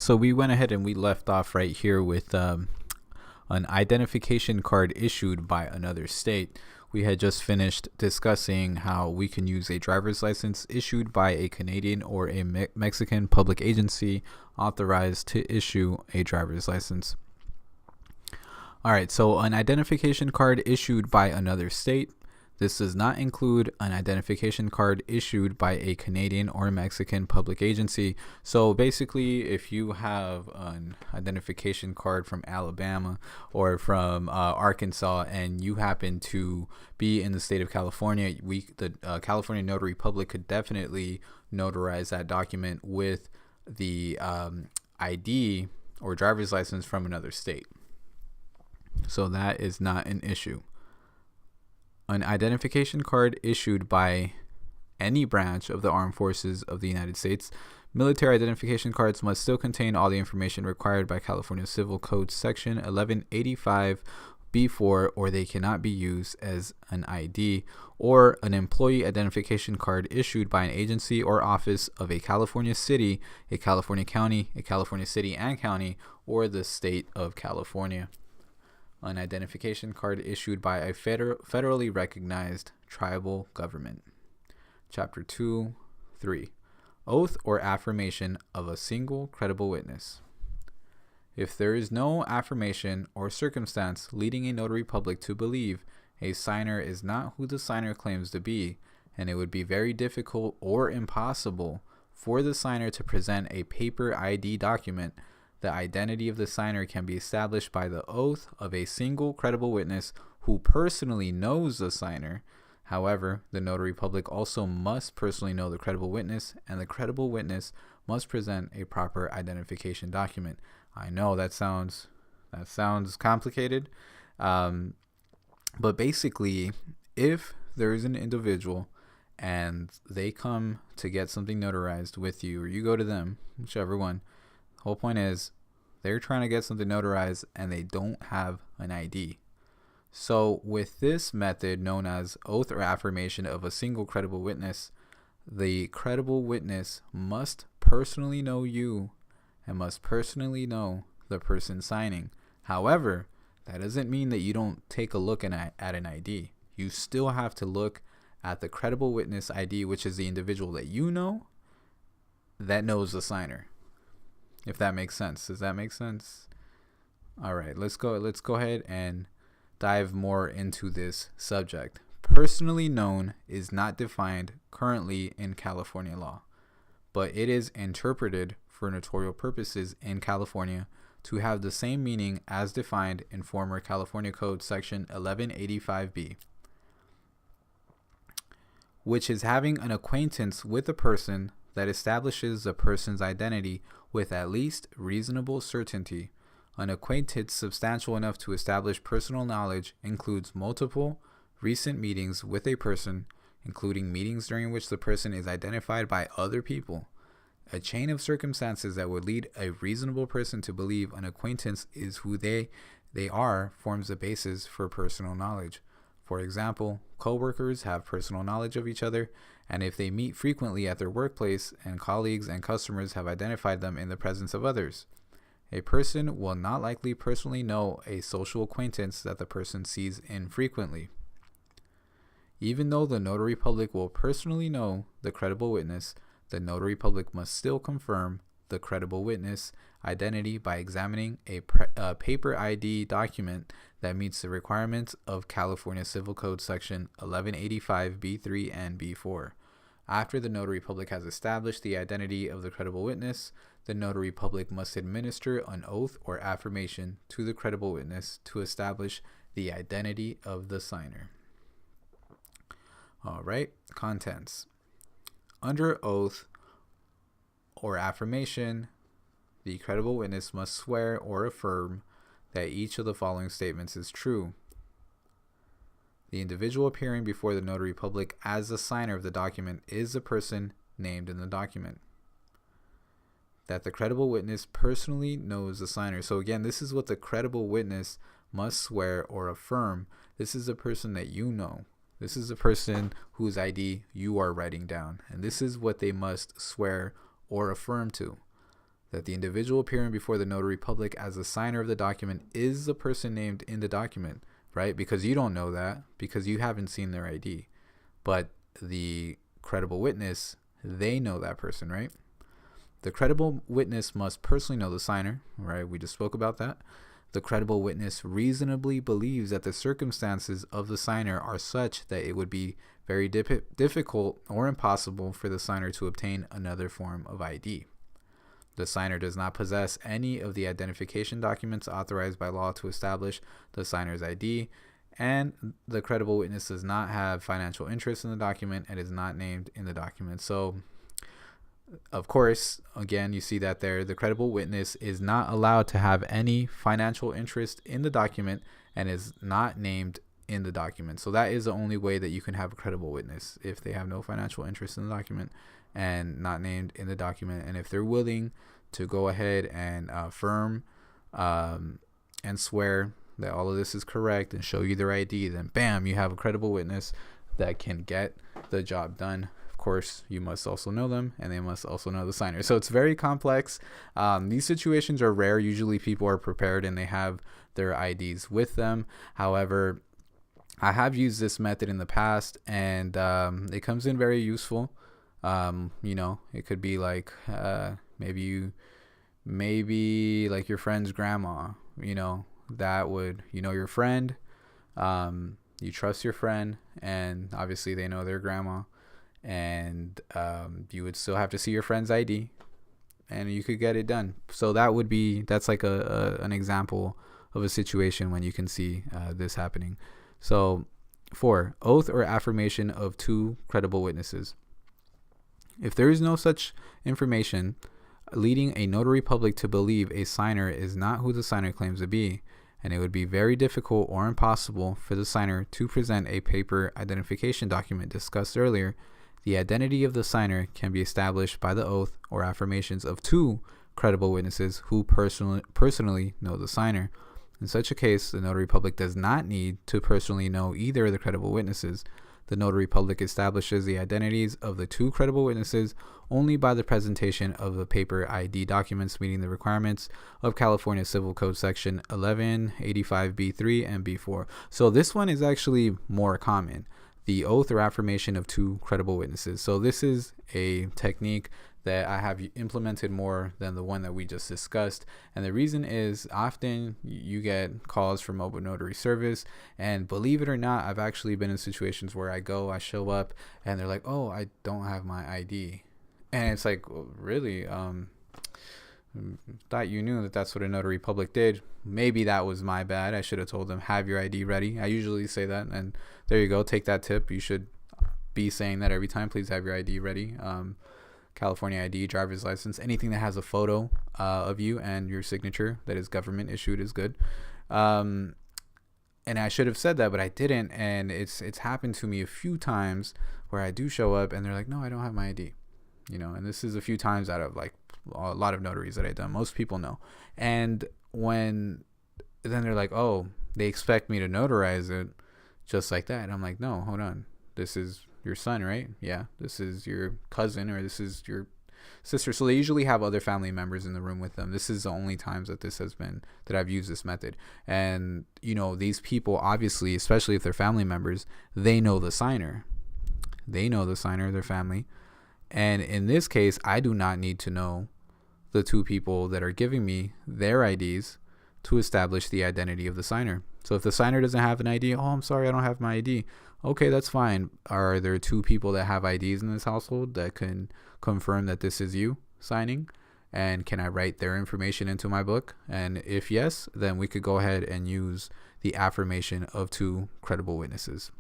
So we went ahead and we left off right here with an identification card issued by another state. We had just finished discussing how we can use a driver's license issued by a Canadian or a Mexican public agency authorized to issue a driver's license. All right, so an identification card issued by another state. This does not include an identification card issued by a Canadian or Mexican public agency. So basically, if you have an identification card from Alabama or from Arkansas and you happen to be in the state of California, the California Notary Public could definitely notarize that document with the ID or driver's license from another state. So that is not an issue. An identification card issued by any branch of the armed forces of the United States. Military identification cards must still contain all the information required by California Civil Code Section 1185B4, or they cannot be used as an ID. Or an employee identification card issued by an agency or office of a California city, a California county, a California city and county, or the state of California. An identification card issued by a federally recognized tribal government. Chapter 2.3. Oath or affirmation of a single credible witness. If there is no affirmation or circumstance leading a notary public to believe a signer is not who the signer claims to be, and it would be very difficult or impossible for the signer to present a paper ID document, the identity of the signer can be established by the oath of a single credible witness who personally knows the signer. However, the notary public also must personally know the credible witness, and the credible witness must present a proper identification document. I know that sounds complicated, but basically, if there is an individual and they come to get something notarized with you, or you go to them, whichever one, the whole point is they're trying to get something notarized and they don't have an ID. So with this method known as oath or affirmation of a single credible witness, the credible witness must personally know you and must personally know the person signing. However, that doesn't mean that you don't take a look at an ID. You still have to look at the credible witness ID, which is the individual that you know that knows the signer. If that makes sense. Does that make sense? All right, let's go ahead and dive more into this subject. Personally known is not defined currently in California law, but it is interpreted for notarial purposes in California to have the same meaning as defined in former California Code Section 1185B, which is having an acquaintance with a person that establishes the person's identity with at least reasonable certainty. An acquaintance substantial enough to establish personal knowledge includes multiple recent meetings with a person, including meetings during which the person is identified by other people. A chain of circumstances that would lead a reasonable person to believe an acquaintance is who they are forms the basis for personal knowledge. For example, coworkers have personal knowledge of each other, and if they meet frequently at their workplace and colleagues and customers have identified them in the presence of others, a person will not likely personally know a social acquaintance that the person sees infrequently. Even though the notary public will personally know the credible witness, the notary public must still confirm the credible witness identity by examining a paper ID document that meets the requirements of California Civil Code Section 1185B3 and B4. After the notary public has established the identity of the credible witness, the notary public must administer an oath or affirmation to the credible witness to establish the identity of the signer. All right, contents. Under oath or affirmation, the credible witness must swear or affirm that each of the following statements is true. The individual appearing before the notary public as the signer of the document is the person named in the document. That the credible witness personally knows the signer. So again, this is what the credible witness must swear or affirm. This is the person that you know. This is the person whose ID you are writing down. And this is what they must swear or affirm to. that the individual appearing before the notary public as the signer of the document is the person named in the document, right? Because you don't know that because you haven't seen their ID. But the credible witness, they know that person, right? The credible witness must personally know the signer, right? We just spoke about that. The credible witness reasonably believes that the circumstances of the signer are such that it would be very difficult or impossible for the signer to obtain another form of ID. The signer does not possess any of the identification documents authorized by law to establish the signer's ID, and the credible witness does not have financial interest in the document and is not named in the document. So, of course, again, you see that there, the credible witness is not allowed to have any financial interest in the document and is not named in the document. So that is the only way that you can have a credible witness, if they have no financial interest in the document and not named in the document. And if they're willing to go ahead and affirm and swear that all of this is correct and show you their ID, then bam, you have a credible witness that can get the job done. Of course, you must also know them, and they must also know the signer. So it's very complex. These situations are rare. Usually people are prepared and they have their IDs with them. However, I have used this method in the past, and it comes in very useful. It could be like maybe like your friend's grandma, that would, your friend, you trust your friend, and obviously they know their grandma, and you would still have to see your friend's ID, and you could get it done. So that's like an example of a situation when you can see this happening. So 4, oath or affirmation of 2 credible witnesses. If there is no such information leading a notary public to believe a signer is not who the signer claims to be, and it would be very difficult or impossible for the signer to present a paper identification document discussed earlier, the identity of the signer can be established by the oath or affirmations of 2 credible witnesses who personally know the signer. In such a case, the notary public does not need to personally know either of the credible witnesses. The notary public establishes the identities of the 2 credible witnesses only by the presentation of the paper ID documents meeting the requirements of California Civil Code Section 1185B3 and B4. So this one is actually more common, the oath or affirmation of 2 credible witnesses. So this is a technique that I have implemented more than the one that we just discussed. And the reason is often you get calls from mobile notary service, and believe it or not, I've actually been in situations where I show up and they're like, oh, I don't have my ID. And it's like, well, really? Thought you knew that that's what a notary public did. Maybe that was my bad. I should have told them, have your ID ready. I usually say that, and there you go. Take that tip. You should be saying that every time. Please have your ID ready. California ID, driver's license, anything that has a photo of you and your signature that is government issued is good. And I should have said that, but I didn't. And it's happened to me a few times where I do show up and they're like, no, I don't have my ID. And this is a few times out of like a lot of notaries that I've done. Most people know. And then they're like, oh, they expect me to notarize it just like that. And I'm like, no, hold on. This is your son, right? Yeah. This is your cousin, or this is your sister. So they usually have other family members in the room with them. This is the only times that that I've used this method. And these people, obviously, especially if they're family members, they know the signer. Their family. And in this case, I do not need to know the 2 people that are giving me their IDs to establish the identity of the signer. So if the signer doesn't have an ID, oh, I'm sorry, I don't have my ID. Okay, that's fine. Are there 2 people that have IDs in this household that can confirm that this is you signing? And can I write their information into my book? And if yes, then we could go ahead and use the affirmation of 2 credible witnesses.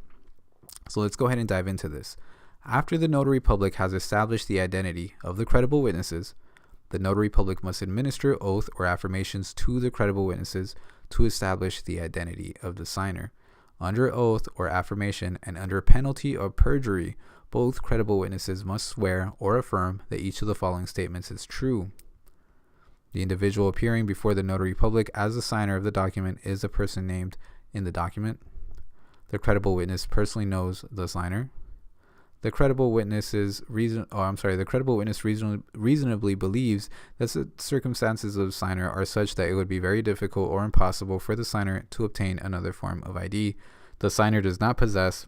So let's go ahead and dive into this. After the notary public has established the identity of the credible witnesses, the notary public must administer oath or affirmations to the credible witnesses to establish the identity of the signer. Under oath or affirmation and under penalty of perjury, both credible witnesses must swear or affirm that each of the following statements is true. The individual appearing before the notary public as the signer of the document is the person named in the document. The credible witness personally knows the signer. The credible witness reasonably believes that the circumstances of the signer are such that it would be very difficult or impossible for the signer to obtain another form of ID. The signer does not possess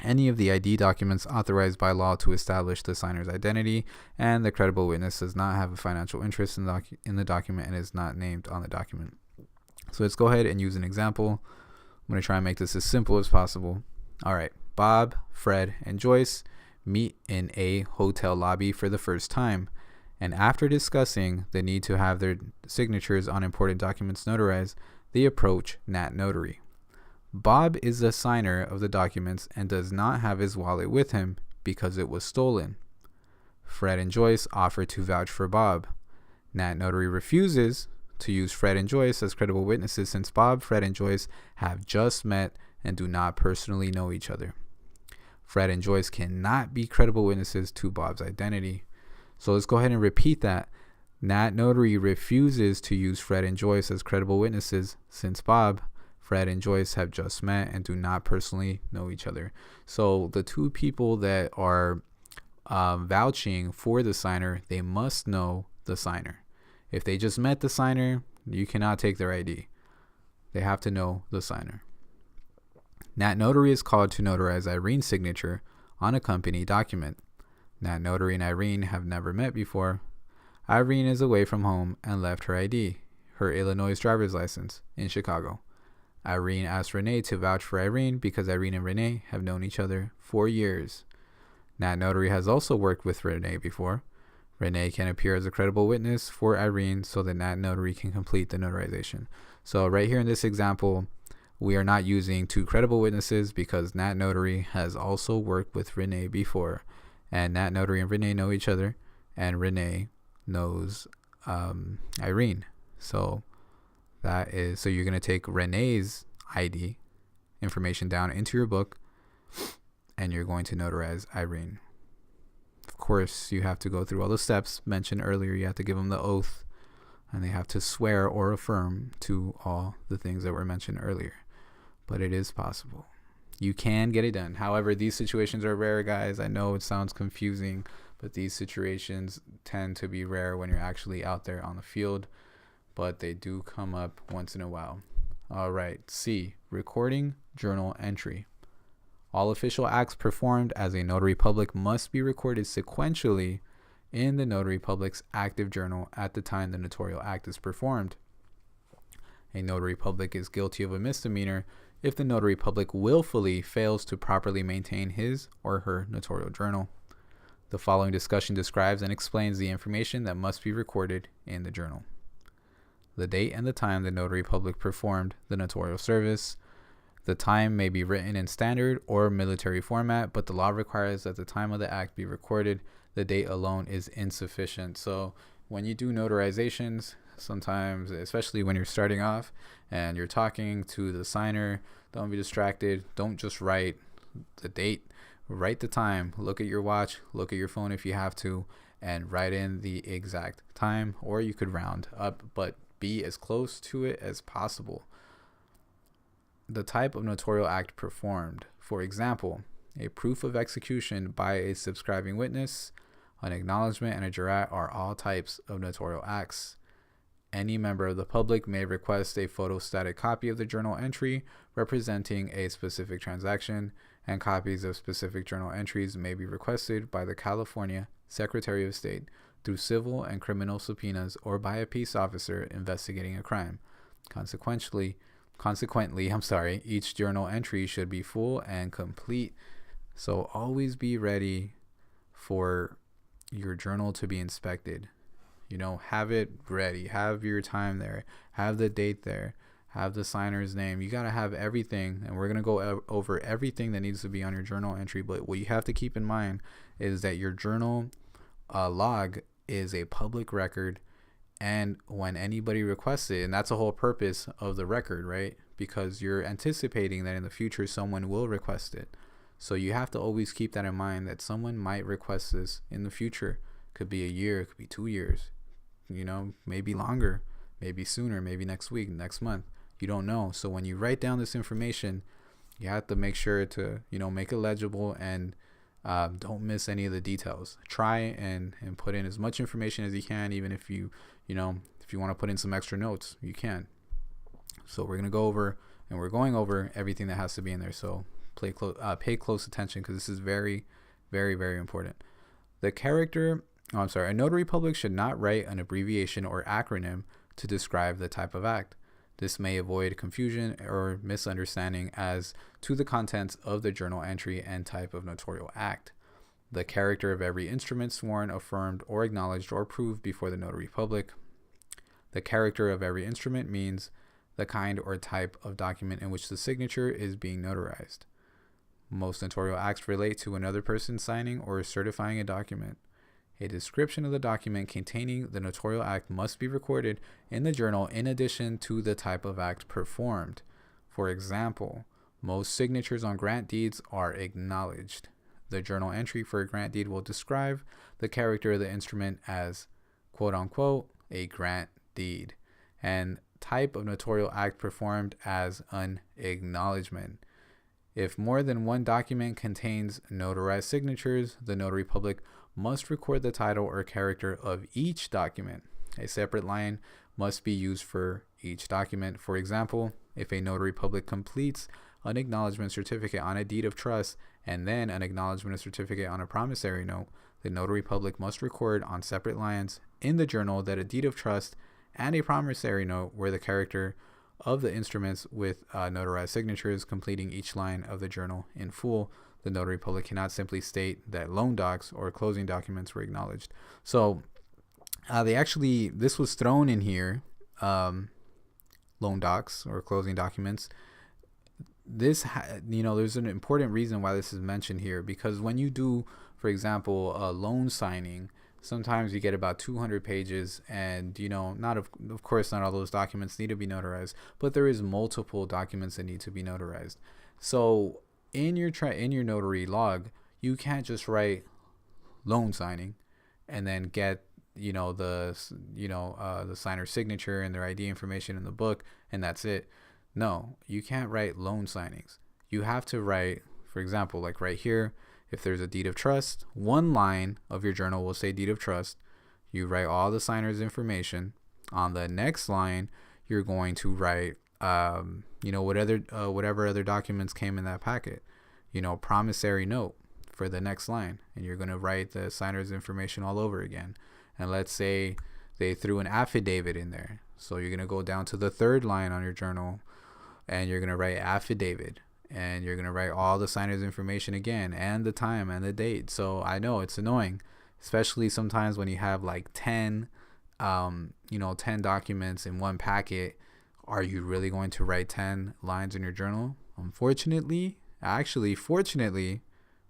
any of the ID documents authorized by law to establish the signer's identity, and the credible witness does not have a financial interest in the document and is not named on the document. So let's go ahead and use an example. I'm going to try and make this as simple as possible. All right. Bob, Fred, and Joyce meet in a hotel lobby for the first time, and after discussing the need to have their signatures on important documents notarized, they approach Nat Notary. Bob is the signer of the documents and does not have his wallet with him because it was stolen. Fred and Joyce offer to vouch for Bob. Nat Notary refuses to use Fred and Joyce as credible witnesses since Bob, Fred, and Joyce have just met and do not personally know each other. Fred and Joyce cannot be credible witnesses to Bob's identity. So let's go ahead and repeat that. Nat Notary refuses to use Fred and Joyce as credible witnesses since Bob, Fred, and Joyce have just met and do not personally know each other. So the two people that are vouching for the signer, they must know the signer. If they just met the signer, you cannot take their ID. They have to know the signer. Nat Notary is called to notarize Irene's signature on a company document. Nat Notary and Irene have never met before. Irene is away from home and left her ID, her Illinois driver's license, in Chicago. Irene asked Renee to vouch for Irene because Irene and Renee have known each other for years. Nat Notary has also worked with Renee before. Renee can appear as a credible witness for Irene so that Nat Notary can complete the notarization. So right here in this example, we are not using two credible witnesses because Nat Notary has also worked with Renee before, and Nat Notary and Renee know each other, and Renee knows Irene. So you're going to take Renee's ID information down into your book, and you're going to notarize Irene. Of course, you have to go through all the steps mentioned earlier. You have to give them the oath, and they have to swear or affirm to all the things that were mentioned earlier. But it is possible. You can get it done. However, these situations are rare, guys. I know it sounds confusing, but these situations tend to be rare when you're actually out there on the field, but they do come up once in a while. All right. C, recording journal entry. All official acts performed as a notary public must be recorded sequentially in the notary public's active journal at the time the notarial act is performed. A notary public is guilty of a misdemeanor if the notary public willfully fails to properly maintain his or her notarial journal. The following discussion describes and explains the information that must be recorded in the journal. The date and the time the notary public performed the notarial service. The time may be written in standard or military format, but the law requires that the time of the act be recorded. The date alone is insufficient. So when you do notarizations, sometimes, especially when you're starting off and you're talking to the signer, don't be distracted. Don't just write the date, write the time. Look at your watch, look at your phone if you have to, and write in the exact time, or you could round up, but be as close to it as possible. The type of notarial act performed. For example, a proof of execution by a subscribing witness, an acknowledgement, and a jurat are all types of notarial acts. Any member of the public may request a photostatic copy of the journal entry representing a specific transaction, and copies of specific journal entries may be requested by the California Secretary of State through civil and criminal subpoenas or by a peace officer investigating a crime. Consequently, each journal entry should be full and complete. So always be ready for your journal to be inspected. Have it ready. Have your time there. Have the date there. Have the signer's name. You got to have everything. And we're going to go over everything that needs to be on your journal entry. But what you have to keep in mind is that your journal log is a public record. And when anybody requests it, and that's the whole purpose of the record, right? Because you're anticipating that in the future someone will request it. So you have to always keep that in mind, that someone might request this in the future. Could be a year, it could be 2 years, maybe longer, maybe sooner, maybe next week, next month. You don't know. So when you write down this information, you have to make sure to, make it legible and Don't miss any of the details. Try and put in as much information as you can, even if you want to put in some extra notes, you can. So we're going over everything that has to be in there. So pay close attention, because this is very, very, very important. A notary public should not write an abbreviation or acronym to describe the type of act. This may avoid confusion or misunderstanding as to the contents of the journal entry and type of notarial act. The character of every instrument sworn, affirmed, or acknowledged or proved before the notary public. The character of every instrument means the kind or type of document in which the signature is being notarized. Most notarial acts relate to another person signing or certifying a document. A description of the document containing the notarial act must be recorded in the journal in addition to the type of act performed. For example, most signatures on grant deeds are acknowledged. The journal entry for a grant deed will describe the character of the instrument as, quote unquote, a grant deed, and type of notarial act performed as an acknowledgement. If more than one document contains notarized signatures, the notary public must record the title or character of each document. A separate line must be used for each document. For example, if a notary public completes an acknowledgement certificate on a deed of trust and then an acknowledgement certificate on a promissory note, the notary public must record on separate lines in the journal that a deed of trust and a promissory note were the character of the instruments with notarized signatures, completing each line of the journal in full. The notary public cannot simply state that loan docs or closing documents were acknowledged. So this was thrown in here, loan docs or closing documents. There's an important reason why this is mentioned here, because when you do, for example, a loan signing, sometimes you get about 200 pages, and of course not all those documents need to be notarized, but there is multiple documents that need to be notarized. So in your notary log, you can't just write loan signing and then get the signer's signature and their ID information in the book, and that's it. No, you can't write loan signings. You have to write, for example, like right here, if there's a deed of trust, one line of your journal will say deed of trust. You write all the signer's information. On the next line, you're going to write whatever other documents came in that packet, promissory note for the next line, and you're going to write the signer's information all over again. And let's say they threw an affidavit in there, so you're going to go down to the third line on your journal, and you're going to write affidavit, and you're going to write all the signer's information again, and the time and the date. So I know it's annoying, especially sometimes when you have like 10 documents in one packet. Are you really going to write 10 lines in your journal? Fortunately,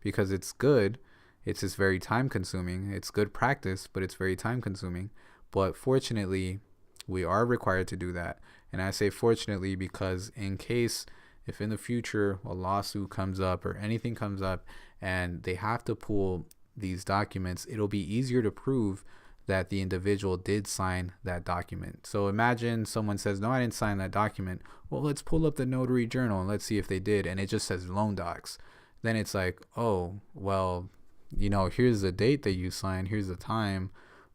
because it's good, it's just very time consuming. It's good practice, but it's very time consuming. But fortunately, we are required to do that. And I say fortunately because if in the future a lawsuit comes up or anything comes up and they have to pull these documents, it'll be easier to prove that the individual did sign that document. So imagine someone says, no, I didn't sign that document. Well, let's pull up the notary journal and let's see if they did. And it just says loan docs. Then it's like, oh, well, here's the date that you signed, here's the time,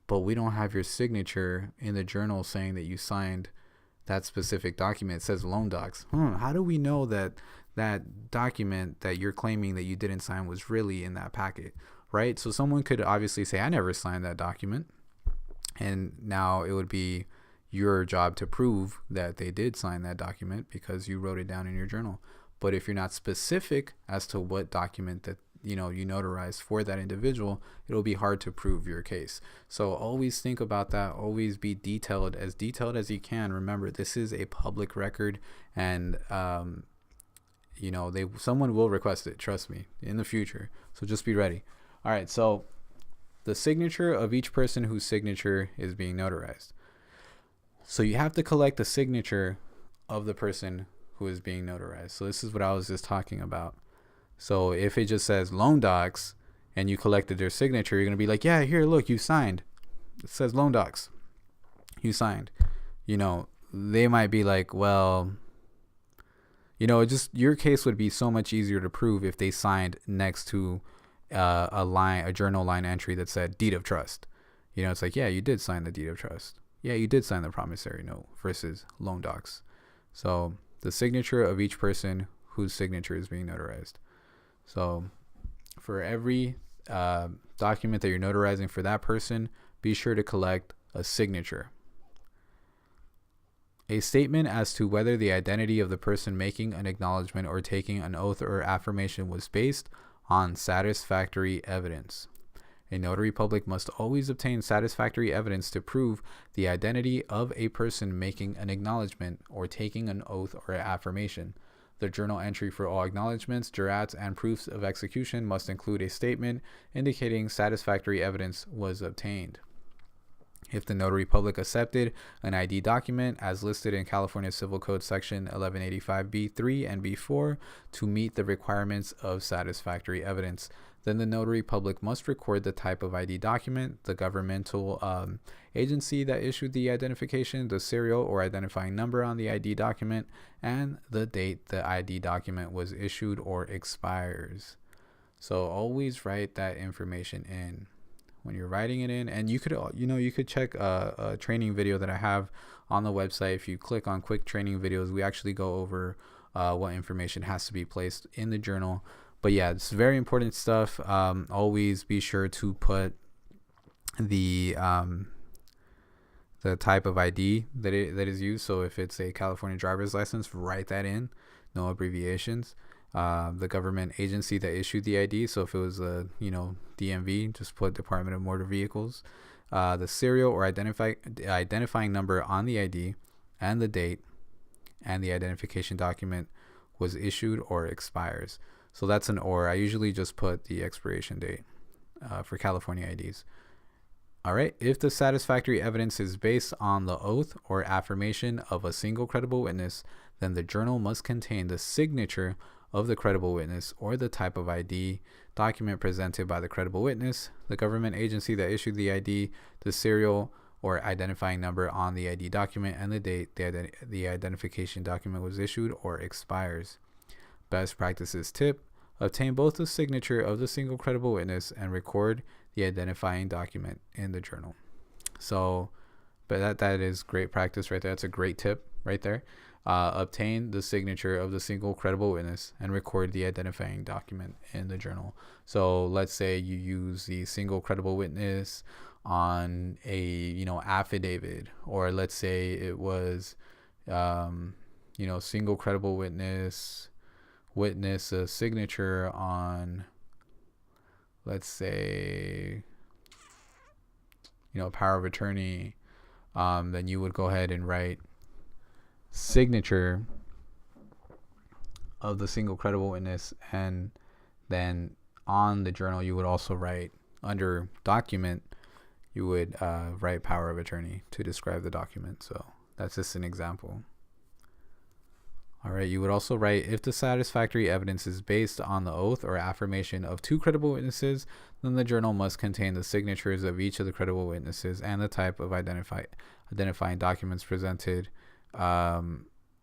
but we don't have your signature in the journal saying that you signed that specific document. It says loan docs. How do we know that that document that you're claiming that you didn't sign was really in that packet, right? So someone could obviously say, I never signed that document. And now it would be your job to prove that they did sign that document because you wrote it down in your journal. But if you're not specific as to what document that you notarized for that individual, it'll be hard to prove your case. So always think about that. Always be detailed as you can. Remember, this is a public record, and someone will request it, trust me, in the future. So just be ready. All right, so the signature of each person whose signature is being notarized. So you have to collect the signature of the person who is being notarized. So this is what I was just talking about. So if it just says loan docs and you collected their signature, you're going to be like, yeah, here, look, you signed. It says loan docs. You signed. They might be like, well, your case would be so much easier to prove if they signed next to a journal line entry that said deed of trust. It's like, yeah, you did sign the deed of trust. Yeah, you did sign the promissory note versus loan docs. So the signature of each person whose signature is being notarized. So for every document that you're notarizing for that person, be sure to collect a signature. A statement as to whether the identity of the person making an acknowledgement or taking an oath or affirmation was based on satisfactory evidence. A notary public must always obtain satisfactory evidence to prove the identity of a person making an acknowledgement or taking an oath or affirmation. The journal entry for all acknowledgements, jurats, and proofs of execution must include a statement indicating satisfactory evidence was obtained. If the notary public accepted an ID document as listed in California Civil Code section 1185B3 and B4 to meet the requirements of satisfactory evidence, then the notary public must record the type of ID document, the governmental agency that issued the identification, the serial or identifying number on the ID document, and the date the ID document was issued or expires. So always write that information in when you're writing it in. And you could check a training video that I have on the website. If you click on quick training videos, we actually go over what information has to be placed in the journal. But yeah, it's very important stuff. Always be sure to put the type of ID that is used. So if it's a California driver's license, write that in, no abbreviations. The government agency that issued the ID. So if it was a DMV, just put Department of Motor Vehicles. The serial or identifying number on the ID, and the date and the identification document was issued or expires. So that's an or. I usually just put the expiration date for California IDs. All right. If the satisfactory evidence is based on the oath or affirmation of a single credible witness, then the journal must contain the signature of the credible witness or the type of ID document presented by the credible witness, the government agency that issued the ID, the serial or identifying number on the ID document, and the date the identification document was issued or expires. Best practices tip: obtain both the signature of the single credible witness and record the identifying document in the journal. So, but that is great practice right there. That's a great tip right there. Obtain the signature of the single credible witness and record the identifying document in the journal. So let's say you use the single credible witness on a affidavit, or let's say it was single credible witness a signature on, let's say, power of attorney. Then you would go ahead and write signature of the single credible witness, and then on the journal you would also write, under document, you would write power of attorney to describe the document. So that's just an example. All right, you would also write, if the satisfactory evidence is based on the oath or affirmation of two credible witnesses, then the journal must contain the signatures of each of the credible witnesses and the type of identifying documents presented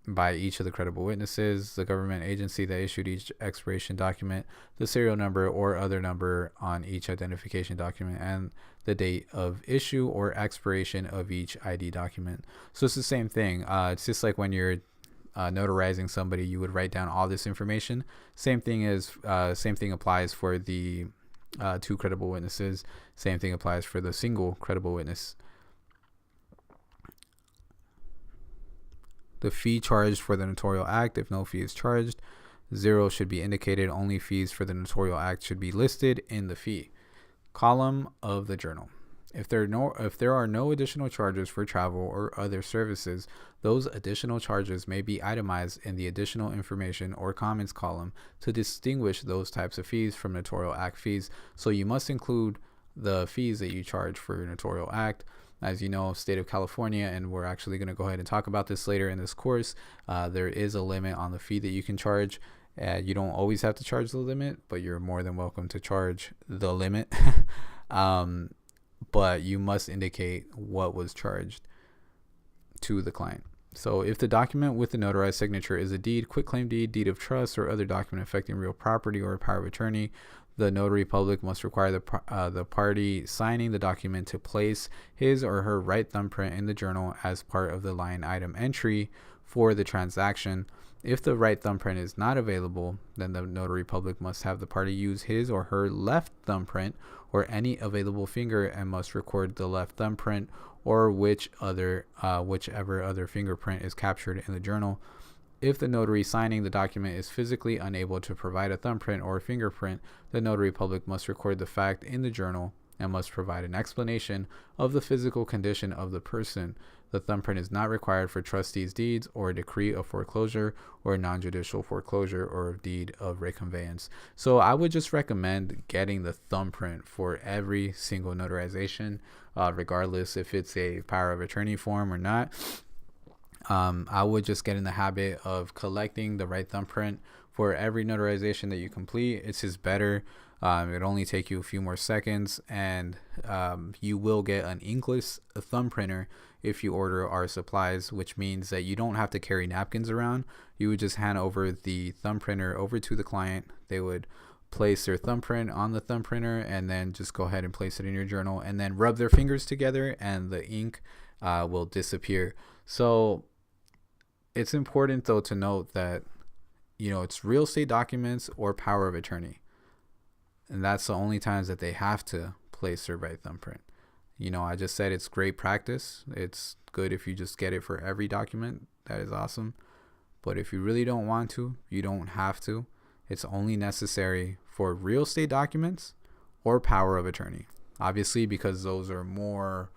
by each of the credible witnesses, the government agency that issued each expiration document, the serial number or other number on each identification document, and the date of issue or expiration of each ID document. So it's the same thing. It's just like when you're notarizing somebody, you would write down all this information. Same thing applies for the two credible witnesses. Same thing applies for the single credible witness. The fee charged for the notarial act, if no fee is charged, 0 should be indicated. Only fees for the notarial act should be listed in the fee column of the journal. If there are no additional charges for travel or other services, those additional charges may be itemized in the additional information or comments column to distinguish those types of fees from notarial act fees. So you must include the fees that you charge for your notarial act. As you know, state of California, and we're actually going to go ahead and talk about this later in this course, there is a limit on the fee that you can charge. You don't always have to charge the limit, but you're more than welcome to charge the limit. But you must indicate what was charged to the client. So if the document with the notarized signature is a deed, quitclaim deed, deed of trust, or other document affecting real property or a power of attorney, The notary public must require the party signing the document to place his or her right thumbprint in the journal as part of the line item entry for the transaction. If the right thumbprint is not available, then the notary public must have the party use his or her left thumbprint or any available finger and must record the left thumbprint or whichever other fingerprint is captured in the journal. If the notary signing the document is physically unable to provide a thumbprint or a fingerprint, the notary public must record the fact in the journal and must provide an explanation of the physical condition of the person. The thumbprint is not required for trustees' deeds or a decree of foreclosure or a non-judicial foreclosure or a deed of reconveyance. So I would just recommend getting the thumbprint for every single notarization, regardless if it's a power of attorney form or not. I would just get in the habit of collecting the right thumbprint for every notarization that you complete. It's just better. It'll only take you a few more seconds, and you will get an inkless thumb printer if you order our supplies, which means that you don't have to carry napkins around. You would just hand over the thumb printer over to the client. They would place their thumbprint on the thumb printer and then just go ahead and place it in your journal and then rub their fingers together and the ink will disappear. So it's important though to note that, it's real estate documents or power of attorney. And that's the only times that they have to place their right thumbprint. I just said it's great practice. It's good if you just get it for every document. That is awesome. But if you really don't want to, you don't have to. It's only necessary for real estate documents or power of attorney. Obviously, because those are more,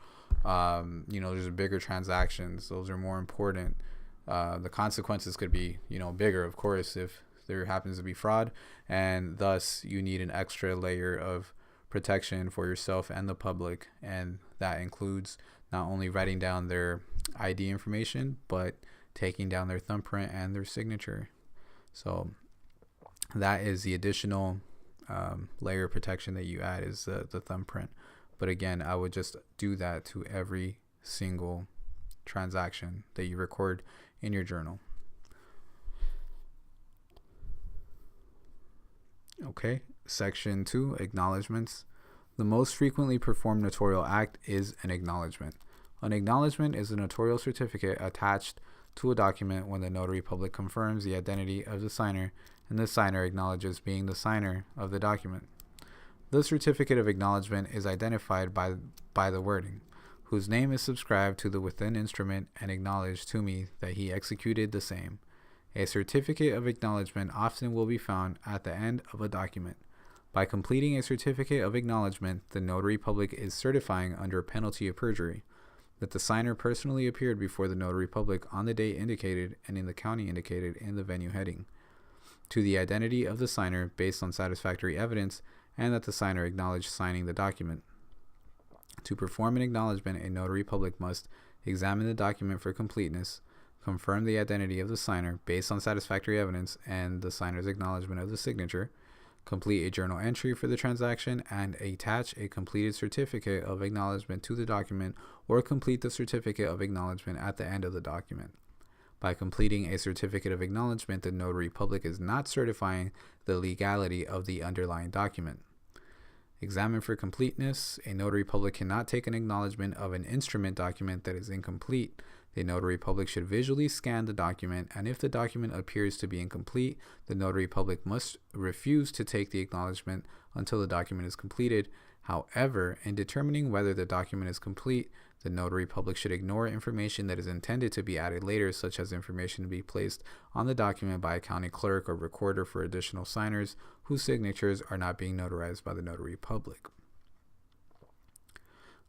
those are bigger transactions. Those are more important. The consequences could be, bigger, of course, if there happens to be fraud, and thus you need an extra layer of protection for yourself and the public, and that includes not only writing down their ID information, but taking down their thumbprint and their signature. So that is the additional layer of protection that you add, is the thumbprint. But again, I would just do that to every single transaction that you record in your journal. Okay, section 2, acknowledgments. The most frequently performed notarial act is an acknowledgment. An acknowledgment is a notarial certificate attached to a document when the notary public confirms the identity of the signer and the signer acknowledges being the signer of the document. The certificate of acknowledgement is identified by the wording, whose name is subscribed to the within instrument and acknowledged to me that he executed the same. A certificate of acknowledgement often will be found at the end of a document. By completing a certificate of acknowledgement, the notary public is certifying under penalty of perjury that the signer personally appeared before the notary public on the date indicated and in the county indicated in the venue heading, to the identity of the signer based on satisfactory evidence, and that the signer acknowledged signing the document. To perform an acknowledgement, a notary public must examine the document for completeness, confirm the identity of the signer based on satisfactory evidence and the signer's acknowledgement of the signature, complete a journal entry for the transaction, and attach a completed certificate of acknowledgement to the document, or complete the certificate of acknowledgement at the end of the document. By completing a certificate of acknowledgement, the notary public is not certifying the legality of the underlying document. Examine for completeness. A notary public cannot take an acknowledgement of an instrument document that is incomplete. The notary public should visually scan the document, and if the document appears to be incomplete, the notary public must refuse to take the acknowledgement until the document is completed. However, in determining whether the document is complete, the notary public should ignore information that is intended to be added later, such as information to be placed on the document by a county clerk or recorder for additional signers whose signatures are not being notarized by the notary public.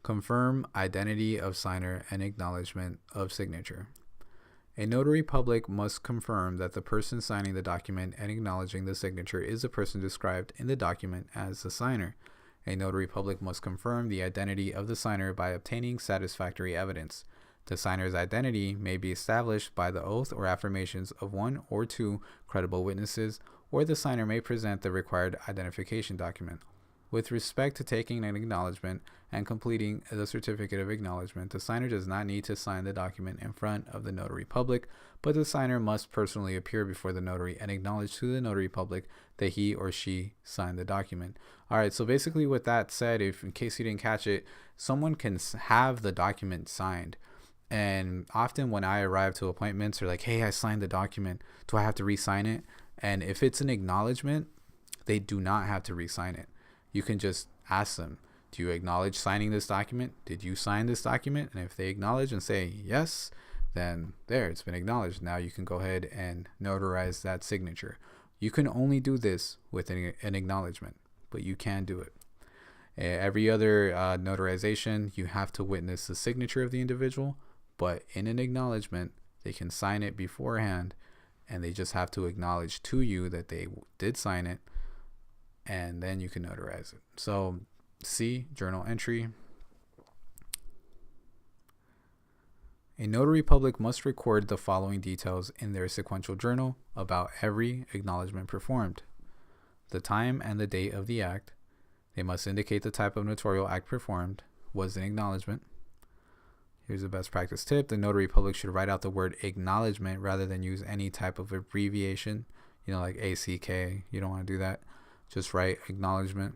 Confirm identity of signer and acknowledgement of signature. A notary public must confirm that the person signing the document and acknowledging the signature is the person described in the document as the signer. A notary public must confirm the identity of the signer by obtaining satisfactory evidence. The signer's identity may be established by the oath or affirmations of one or two credible witnesses, or the signer may present the required identification document. With respect to taking an acknowledgement and completing the certificate of acknowledgement, the signer does not need to sign the document in front of the notary public, but the signer must personally appear before the notary and acknowledge to the notary public that he or she signed the document. All right, so basically with that said, if in case you didn't catch it, someone can have the document signed. And often when I arrive to appointments, they're like, hey, I signed the document. Do I have to re-sign it? And if it's an acknowledgement, they do not have to re-sign it. You can just ask them, do you acknowledge signing this document? Did you sign this document? And if they acknowledge and say yes, then there, it's been acknowledged. Now you can go ahead and notarize that signature. You can only do this with an acknowledgement, but you can do it. Every other notarization, you have to witness the signature of the individual, but in an acknowledgement, they can sign it beforehand, and they just have to acknowledge to you that they did sign it, and then you can notarize it. So C, journal entry. A notary public must record the following details in their sequential journal about every acknowledgement performed: the time and the date of the act. They must indicate the type of notarial act performed was an acknowledgement. Here's a best practice tip. The notary public should write out the word acknowledgement rather than use any type of abbreviation, like ACK. You don't want to do that. Just write acknowledgement.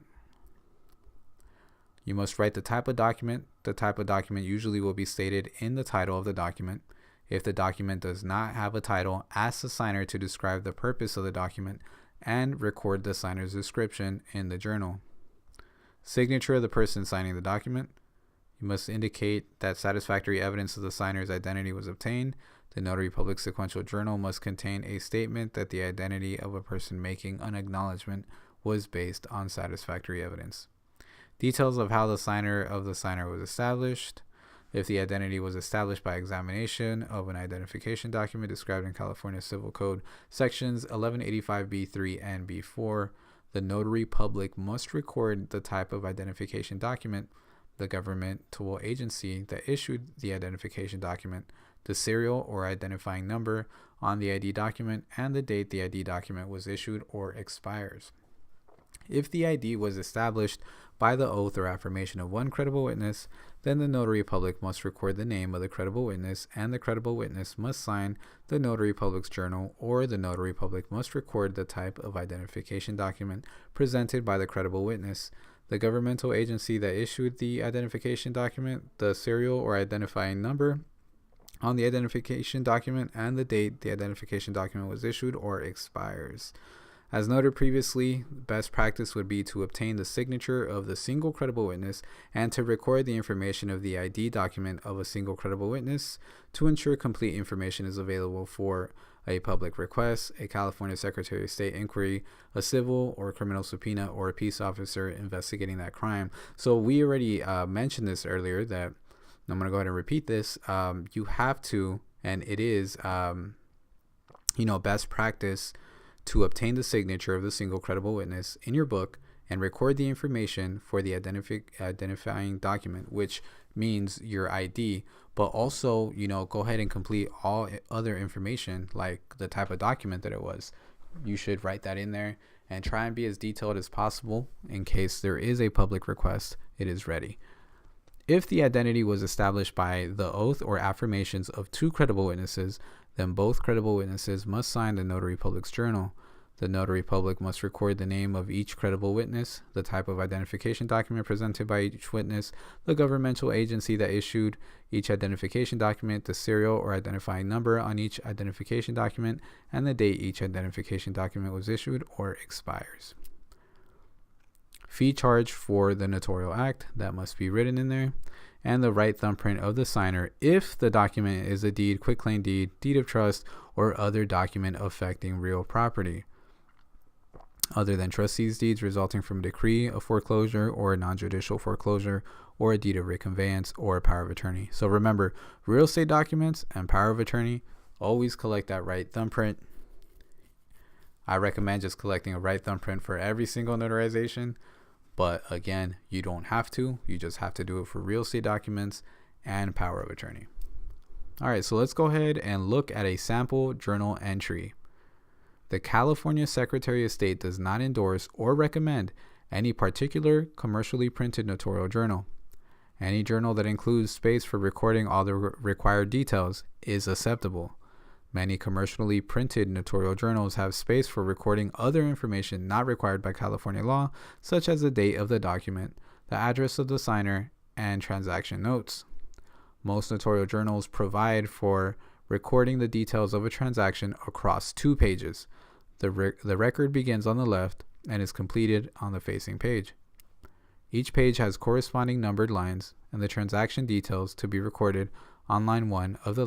You must write the type of document. The type of document usually will be stated in the title of the document. If the document does not have a title, ask the signer to describe the purpose of the document and record the signer's description in the journal. Signature of the person signing the document. You must indicate that satisfactory evidence of the signer's identity was obtained. The notary public sequential journal must contain a statement that the identity of a person making an acknowledgement was based on satisfactory evidence. Details of how the signer was established. If the identity was established by examination of an identification document described in California Civil Code sections 1185B3 and B4, the notary public must record the type of identification document, the governmental agency that issued the identification document, the serial or identifying number on the ID document, and the date the ID document was issued or expires. If the ID was established by the oath or affirmation of one credible witness, then the notary public must record the name of the credible witness, and the credible witness must sign the notary public's journal, or the notary public must record the type of identification document presented by the credible witness, the governmental agency that issued the identification document, the serial or identifying number on the identification document, and the date the identification document was issued or expires. As noted previously, best practice would be to obtain the signature of the single credible witness and to record the information of the ID document of a single credible witness to ensure complete information is available for a public request, a California Secretary of State inquiry, a civil or criminal subpoena, or a peace officer investigating that crime. So we already mentioned this earlier, that I'm going to go ahead and repeat this. You have to, and it is, best practice to obtain the signature of the single credible witness in your book and record the information for the identifying document, which means your ID, but also, go ahead and complete all other information like the type of document that it was. You should write that in there and try and be as detailed as possible in case there is a public request. It is ready. If the identity was established by the oath or affirmations of two credible witnesses, then both credible witnesses must sign the notary public's journal. The notary public must record the name of each credible witness, the type of identification document presented by each witness, the governmental agency that issued each identification document, the serial or identifying number on each identification document, and the date each identification document was issued or expires. Fee charged for the notarial act, that must be written in there, and the right thumbprint of the signer if the document is a deed, quitclaim deed, deed of trust, or other document affecting real property, other than trustees' deeds resulting from a decree of foreclosure or a non-judicial foreclosure or a deed of reconveyance or a power of attorney. So remember, real estate documents and power of attorney, always collect that right thumbprint. I recommend just collecting a right thumbprint for every single notarization. But again, you don't have to. You just have to do it for real estate documents and power of attorney. All right, so let's go ahead and look at a sample journal entry. The California Secretary of State does not endorse or recommend any particular commercially printed notarial journal. Any journal that includes space for recording all the required details is acceptable. Many commercially printed notarial journals have space for recording other information not required by California law, such as the date of the document, the address of the signer, and transaction notes. Most notarial journals provide for recording the details of a transaction across 2 pages. The record begins on the left and is completed on the facing page. Each page has corresponding numbered lines, and the transaction details to be recorded on line 1 of the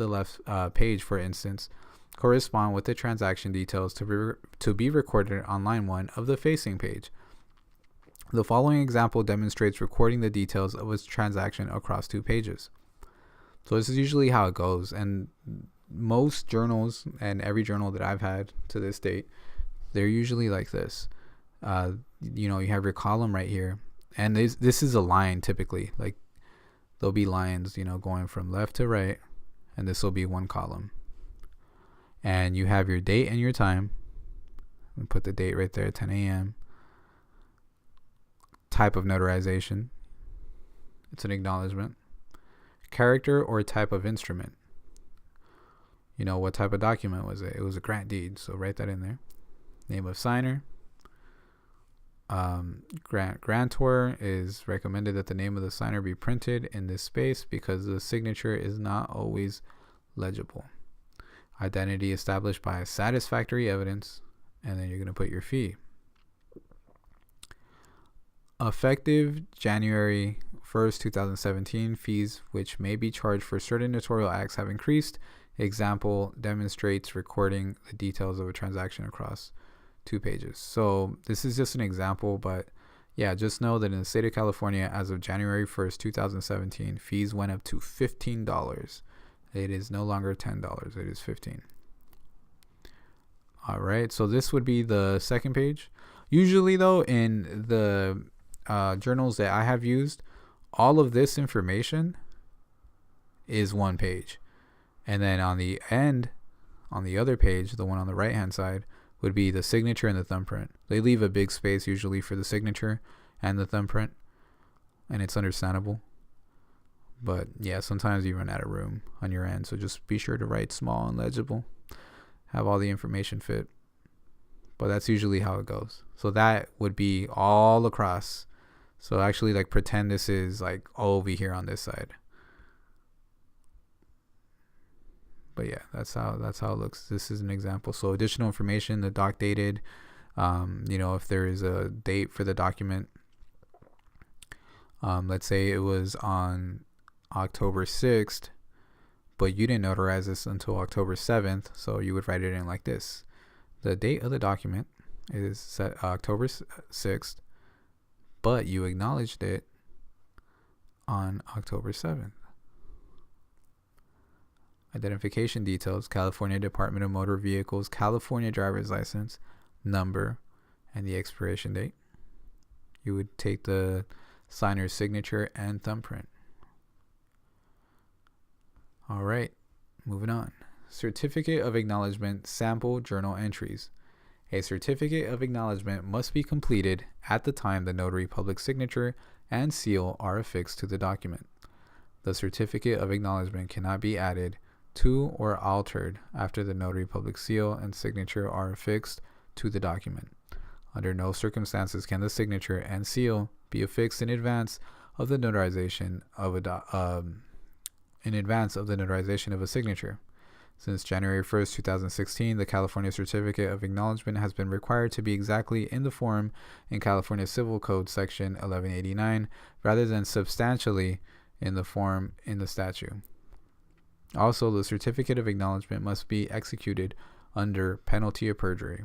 left page, for instance, correspond with the transaction details to be recorded on line 1 of the facing page. The following example demonstrates recording the details of a transaction across 2 pages. So this is usually how it goes, and most journals and every journal that I've had to this date, they're usually like this. You have your column right here, and this is a line typically. Like there'll be lines, going from left to right, and this will be one column. And you have your date and your time. And put the date right there, 10 a.m. Type of notarization. It's an acknowledgement. Character or type of instrument. What type of document was it? It was a grant deed, so write that in there. Name of signer. Grantor is recommended that the name of the signer be printed in this space because the signature is not always legible. Identity established by satisfactory evidence, and then you're going to put your fee. Effective January 1st, 2017, fees which may be charged for certain notarial acts have increased. Example demonstrates recording the details of a transaction across 2 pages. So this is just an example, but yeah, just know that in the state of California, as of January 1st, 2017, fees went up to $15. It is no longer $10. It is $15. All right. So this would be the second page. Usually though, in the journals that I have used, all of this information is 1 page. And then on the end, on the other page, the one on the right hand side, would be the signature and the thumbprint. They leave a big space usually for the signature and the thumbprint, and it's understandable. But yeah, sometimes you run out of room on your end, so just be sure to write small and legible. Have all the information fit. But that's usually how it goes. So that would be all across. So actually, like, pretend this is like over here on this side. But yeah, that's how it looks. This is an example. So additional information, the doc dated, if there is a date for the document, let's say it was on October 6th, but you didn't notarize this until October 7th. So you would write it in like this. The date of the document is set October 6th, but you acknowledged it on October 7th. Identification details, California Department of Motor Vehicles, California driver's license, number, and the expiration date. You would take the signer's signature and thumbprint. All right, moving on. Certificate of Acknowledgement Sample Journal Entries. A certificate of acknowledgement must be completed at the time the notary public signature and seal are affixed to the document. The certificate of acknowledgement cannot be added to or altered after the notary public seal and signature are affixed to the document. Under no circumstances can the signature and seal be affixed in advance of the notarization of a signature. Since January 1st, 2016, the California Certificate of Acknowledgement has been required to be exactly in the form in California Civil Code Section 1189 rather than substantially in the form in the statute. Also, the Certificate of Acknowledgement must be executed under penalty of perjury.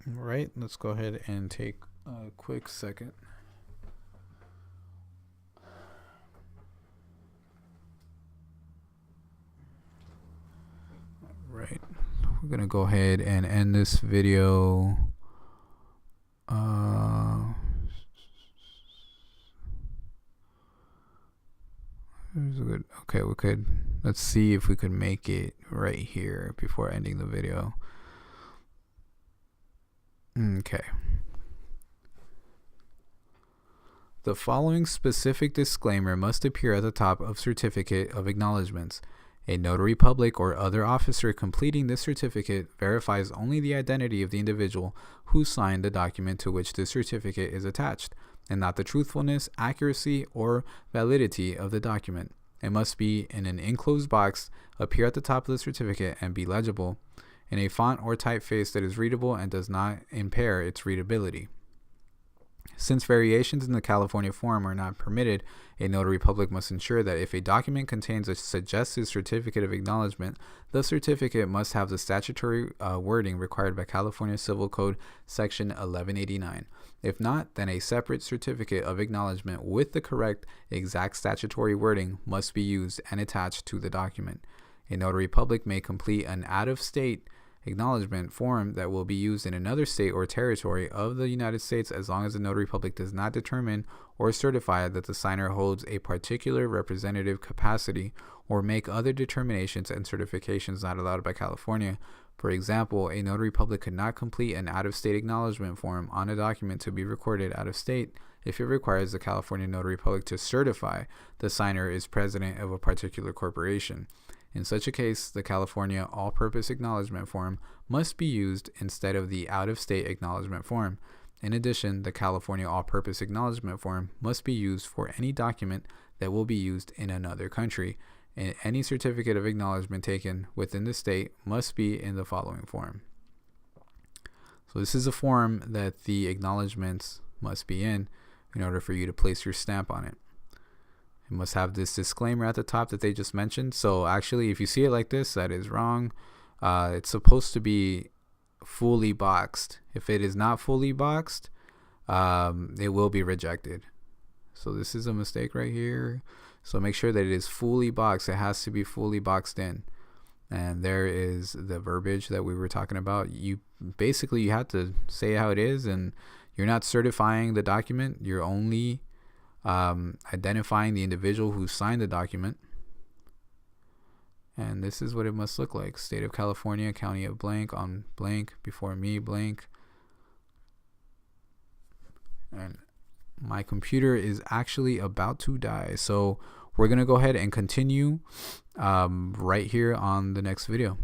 All right, let's go ahead and take a quick second. Right, we're gonna go ahead and end this video. Okay, we could, let's see if we could make it right here before ending the video. Okay. The following specific disclaimer must appear at the top of certificate of acknowledgements. A notary public or other officer completing this certificate verifies only the identity of the individual who signed the document to which the certificate is attached, and not the truthfulness, accuracy, or validity of the document. It must be in an enclosed box, appear at the top of the certificate, and be legible in a font or typeface that is readable and does not impair its readability. Since variations in the California form are not permitted, a notary public must ensure that if a document contains a suggested certificate of acknowledgement, the certificate must have the statutory wording required by California Civil Code Section 1189. If not, then a separate certificate of acknowledgement with the correct exact statutory wording must be used and attached to the document. A notary public may complete an out-of-state acknowledgement form that will be used in another state or territory of the United States as long as the notary public does not determine or certify that the signer holds a particular representative capacity or make other determinations and certifications not allowed by California. For example, a notary public could not complete an out-of-state acknowledgement form on a document to be recorded out of state if it requires the California notary public to certify the signer is president of a particular corporation. In such a case, the California all-purpose acknowledgement form must be used instead of the out-of-state acknowledgement form. In addition, the California all-purpose acknowledgement form must be used for any document that will be used in another country. And any certificate of acknowledgement taken within the state must be in the following form. So this is a form that the acknowledgements must be in order for you to place your stamp on it. It must have this disclaimer at the top that they just mentioned. So actually, if you see it like this, that is wrong. It's supposed to be fully boxed. If it is not fully boxed, it will be rejected. So this is a mistake right here. So make sure that it is fully boxed. It has to be fully boxed in. And there is the verbiage that we were talking about. You have to say how it is, and you're not certifying the document. You're only identifying the individual who signed the document. And this is what it must look like. State of California, county of blank, on blank, before me, blank. And my computer is actually about to die, so we're gonna go ahead and continue right here on the next video.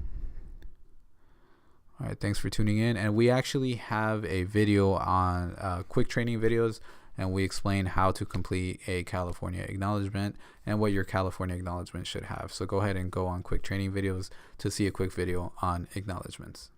All right, thanks for tuning in. And we actually have a video on quick training videos, and we explain how to complete a California acknowledgement and what your California acknowledgement should have. So go ahead and go on quick training videos to see a quick video on acknowledgements.